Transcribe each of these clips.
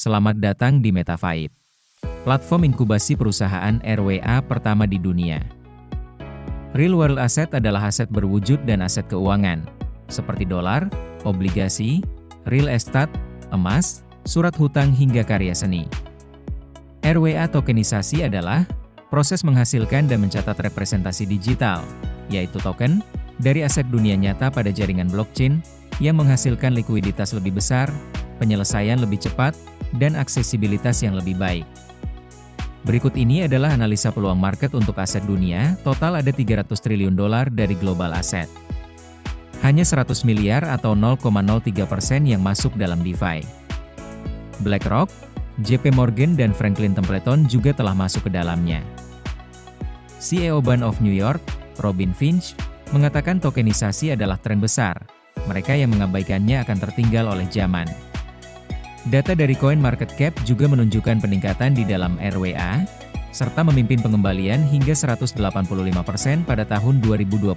Selamat datang di MetaFight, platform inkubasi perusahaan RWA pertama di dunia. Real world asset adalah aset berwujud dan aset keuangan, seperti dolar, obligasi, real estate, emas, surat hutang hingga karya seni. RWA tokenisasi adalah proses menghasilkan dan mencatat representasi digital, yaitu token, dari aset dunia nyata pada jaringan blockchain, yang menghasilkan likuiditas lebih besar, penyelesaian lebih cepat, dan aksesibilitas yang lebih baik. Berikut ini adalah analisa peluang market untuk aset dunia, total ada 300 triliun dolar dari global asset. Hanya 100 miliar atau 0,03% yang masuk dalam DeFi. BlackRock, JP Morgan dan Franklin Templeton juga telah masuk ke dalamnya. CEO Bank of New York, Robin Finch, mengatakan tokenisasi adalah tren besar. Mereka yang mengabaikannya akan tertinggal oleh zaman. Data dari CoinMarketCap juga menunjukkan peningkatan di dalam RWA, serta memimpin pengembalian hingga 185% pada tahun 2025.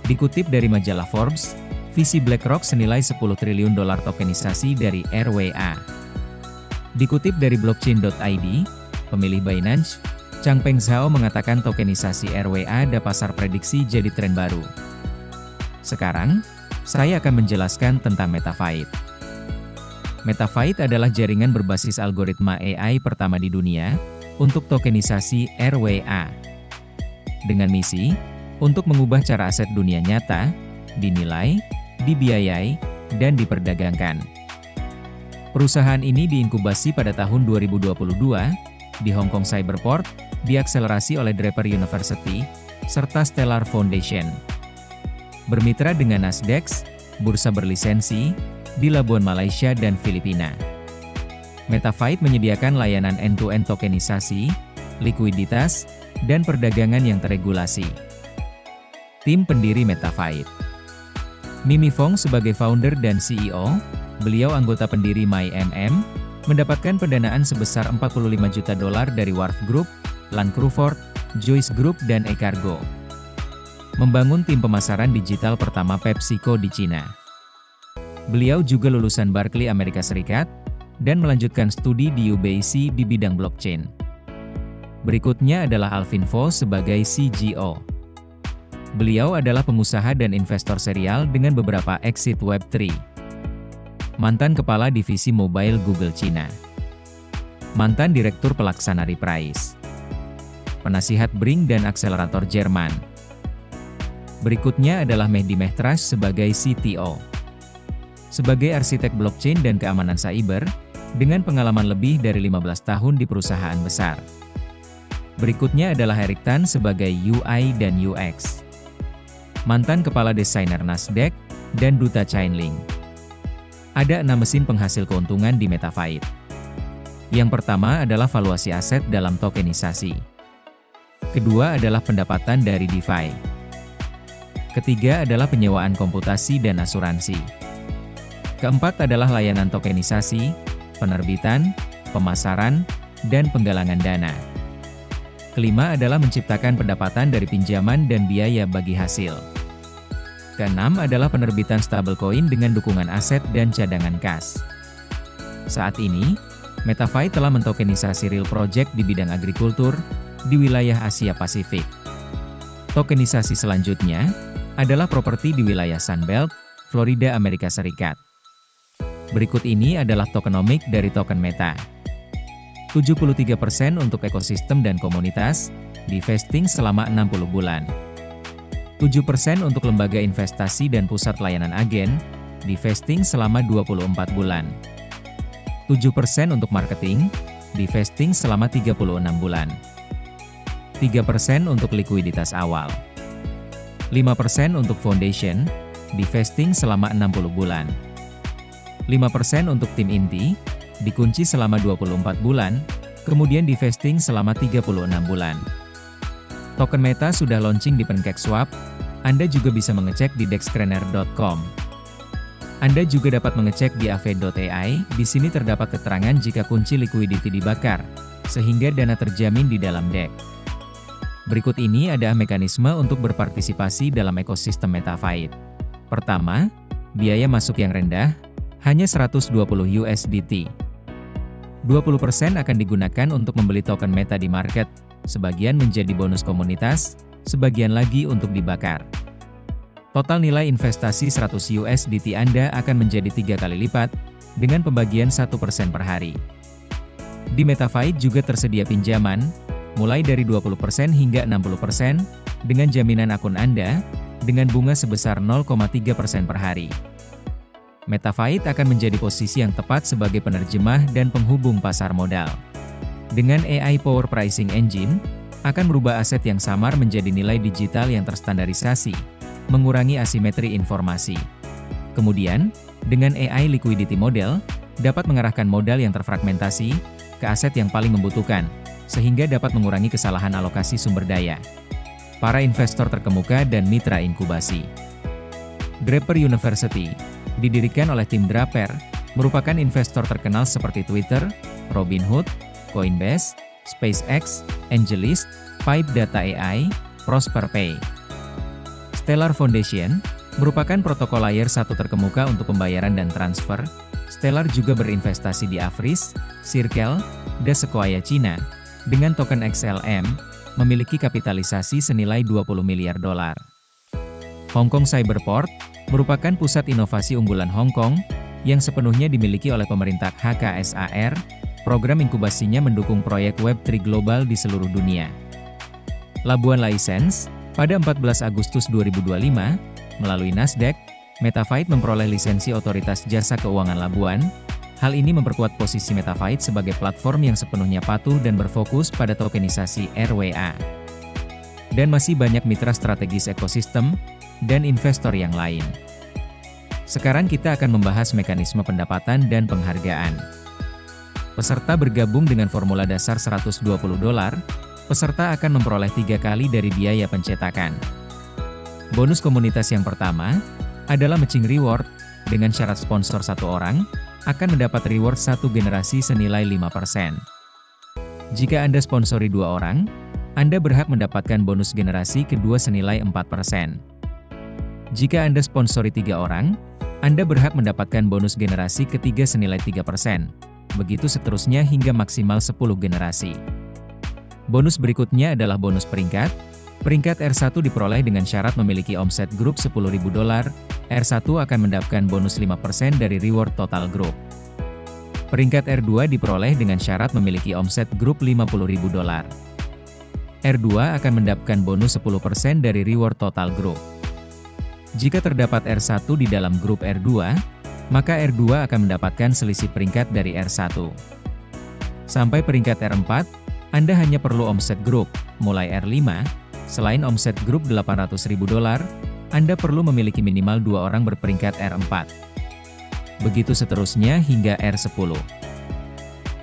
Dikutip dari majalah Forbes, visi BlackRock senilai 10 triliun dolar tokenisasi dari RWA. Dikutip dari blockchain.id, pemilih Binance, Changpeng Zhao mengatakan tokenisasi RWA ada pasar prediksi jadi tren baru. Sekarang, saya akan menjelaskan tentang MetaFight. MetaFight adalah jaringan berbasis algoritma AI pertama di dunia untuk tokenisasi RWA. Dengan misi, untuk mengubah cara aset dunia nyata, dinilai, dibiayai, dan diperdagangkan. Perusahaan ini diinkubasi pada tahun 2022, di Hong Kong Cyberport, diakselerasi oleh Draper University, serta Stellar Foundation. Bermitra dengan Nasdaq, bursa berlisensi, di Labuan Malaysia dan Filipina. MetaFight menyediakan layanan end-to-end tokenisasi, likuiditas, dan perdagangan yang teregulasi. Tim pendiri MetaFight. Mimi Fong sebagai founder dan CEO, beliau anggota pendiri MyMM, mendapatkan pendanaan sebesar 45 juta dolar dari Wharf Group, Land Crawford, Joyce Group dan eCargo. Membangun tim pemasaran digital pertama PepsiCo di Cina. Beliau juga lulusan Berkeley Amerika Serikat, dan melanjutkan studi di UBC di bidang blockchain. Berikutnya adalah Alvin Vo sebagai CGO. Beliau adalah pengusaha dan investor serial dengan beberapa exit Web3. Mantan Kepala Divisi Mobile Google Cina. Mantan Direktur Pelaksana Reprise. Penasihat Brink dan Akselerator Jerman. Berikutnya adalah Mehdi Mehtras sebagai CTO. Sebagai arsitek blockchain dan keamanan cyber, dengan pengalaman lebih dari 15 tahun di perusahaan besar. Berikutnya adalah Eric Tan sebagai UI dan UX. Mantan Kepala Desainer Nasdaq, dan Duta Chainlink. Ada 6 mesin penghasil keuntungan di MetaFight. Yang pertama adalah valuasi aset dalam tokenisasi. Kedua adalah pendapatan dari DeFi. Ketiga adalah penyewaan komputasi dan asuransi. Keempat adalah layanan tokenisasi, penerbitan, pemasaran, dan penggalangan dana. Kelima adalah menciptakan pendapatan dari pinjaman dan biaya bagi hasil. Keenam adalah penerbitan stablecoin dengan dukungan aset dan cadangan kas. Saat ini, MetaFight telah mentokenisasi real project di bidang agrikultur di wilayah Asia Pasifik. Tokenisasi selanjutnya adalah properti di wilayah Sunbelt, Florida, Amerika Serikat. Berikut ini adalah tokenomik dari token Meta. 73% untuk ekosistem dan komunitas, divesting selama 60 bulan. 7% untuk lembaga investasi dan pusat layanan agen, divesting selama 24 bulan. 7% untuk marketing, divesting selama 36 bulan. 3% untuk likuiditas awal. 5% untuk foundation, divesting selama 60 bulan. 5% untuk tim inti, dikunci selama 24 bulan, kemudian divesting selama 36 bulan. Token Meta sudah launching di PancakeSwap, Anda juga bisa mengecek di dexcraner.com. Anda juga dapat mengecek di Aave.ai, di sini terdapat keterangan jika kunci liquidity dibakar, sehingga dana terjamin di dalam DEX. Berikut ini ada mekanisme untuk berpartisipasi dalam ekosistem MetaFight. Pertama, biaya masuk yang rendah, hanya $120. 20% akan digunakan untuk membeli token Meta di market, sebagian menjadi bonus komunitas, sebagian lagi untuk dibakar. Total nilai investasi $100 Anda akan menjadi 3 kali lipat, dengan pembagian 1% per hari. Di MetaFight juga tersedia pinjaman, mulai dari 20% hingga 60%, dengan jaminan akun Anda, dengan bunga sebesar 0,3% per hari. MetaFight akan menjadi posisi yang tepat sebagai penerjemah dan penghubung pasar modal. Dengan AI Power Pricing Engine, akan merubah aset yang samar menjadi nilai digital yang terstandarisasi, mengurangi asimetri informasi. Kemudian, dengan AI Liquidity Model, dapat mengarahkan modal yang terfragmentasi ke aset yang paling membutuhkan, sehingga dapat mengurangi kesalahan alokasi sumber daya. Para investor terkemuka dan mitra inkubasi. Draper University, didirikan oleh tim Draper, merupakan investor terkenal seperti Twitter, Robinhood, Coinbase, SpaceX, AngelList, Pipe Data AI, ProsperPay. Stellar Foundation, merupakan protokol layer 1 terkemuka untuk pembayaran dan transfer. Stellar juga berinvestasi di Avris, Circle, dan Sequoia Cina, dengan token XLM, memiliki kapitalisasi senilai $20 miliar. Hong Kong Cyberport, merupakan pusat inovasi unggulan Hong Kong, yang sepenuhnya dimiliki oleh pemerintah HKSAR, program inkubasinya mendukung proyek Web3 global di seluruh dunia. Labuan License, pada 14 Agustus 2025, melalui Nasdaq, MetaFight memperoleh lisensi Otoritas Jasa Keuangan Labuan. Hal ini memperkuat posisi MetaFight sebagai platform yang sepenuhnya patuh dan berfokus pada tokenisasi RWA. Dan masih banyak mitra strategis ekosistem, dan investor yang lain. Sekarang kita akan membahas mekanisme pendapatan dan penghargaan. Peserta bergabung dengan formula dasar $120, peserta akan memperoleh 3 kali dari biaya pencetakan. Bonus komunitas yang pertama, adalah matching reward, dengan syarat sponsor 1 orang, akan mendapat reward 1 generasi senilai 5%. Jika Anda sponsori 2 orang, Anda berhak mendapatkan bonus generasi kedua senilai 4%. Jika Anda sponsori 3 orang, Anda berhak mendapatkan bonus generasi ketiga senilai 3%. Begitu seterusnya hingga maksimal 10 generasi. Bonus berikutnya adalah bonus peringkat. Peringkat R1 diperoleh dengan syarat memiliki omset grup $10.000, R1 akan mendapatkan bonus 5% dari reward total grup. Peringkat R2 diperoleh dengan syarat memiliki omset grup $50.000. R2 akan mendapatkan bonus 10% dari reward total grup. Jika terdapat R1 di dalam grup R2, maka R2 akan mendapatkan selisih peringkat dari R1. Sampai peringkat R4, Anda hanya perlu omset grup, mulai R5, selain omset grup $800.000, Anda perlu memiliki minimal 2 orang berperingkat R4. Begitu seterusnya hingga R10.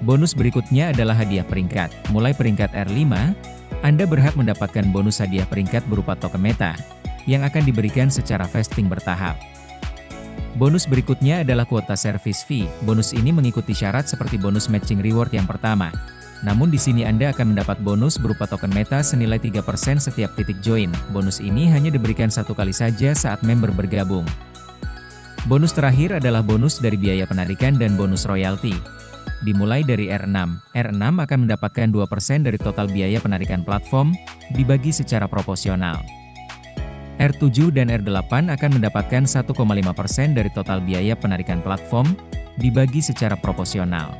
Bonus berikutnya adalah hadiah peringkat. Mulai peringkat R5, Anda berhak mendapatkan bonus hadiah peringkat berupa token Meta, yang akan diberikan secara vesting bertahap. Bonus berikutnya adalah kuota service fee. Bonus ini mengikuti syarat seperti bonus matching reward yang pertama. Namun di sini Anda akan mendapat bonus berupa token Meta senilai 3% setiap titik join. Bonus ini hanya diberikan 1 kali saja saat member bergabung. Bonus terakhir adalah bonus dari biaya penarikan dan bonus royalti. Dimulai dari R6. R6 akan mendapatkan 2% dari total biaya penarikan platform, dibagi secara proporsional. R7 dan R8 akan mendapatkan 1,5% dari total biaya penarikan platform, dibagi secara proporsional.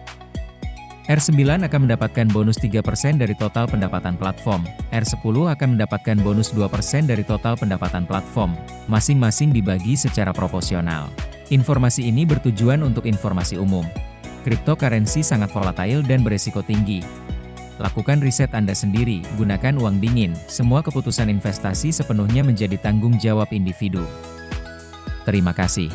R9 akan mendapatkan bonus 3% dari total pendapatan platform. R10 akan mendapatkan bonus 2% dari total pendapatan platform, masing-masing dibagi secara proporsional. Informasi ini bertujuan untuk informasi umum. Cryptocurrency sangat volatile dan beresiko tinggi. Lakukan riset Anda sendiri, gunakan uang dingin. Semua keputusan investasi sepenuhnya menjadi tanggung jawab individu. Terima kasih.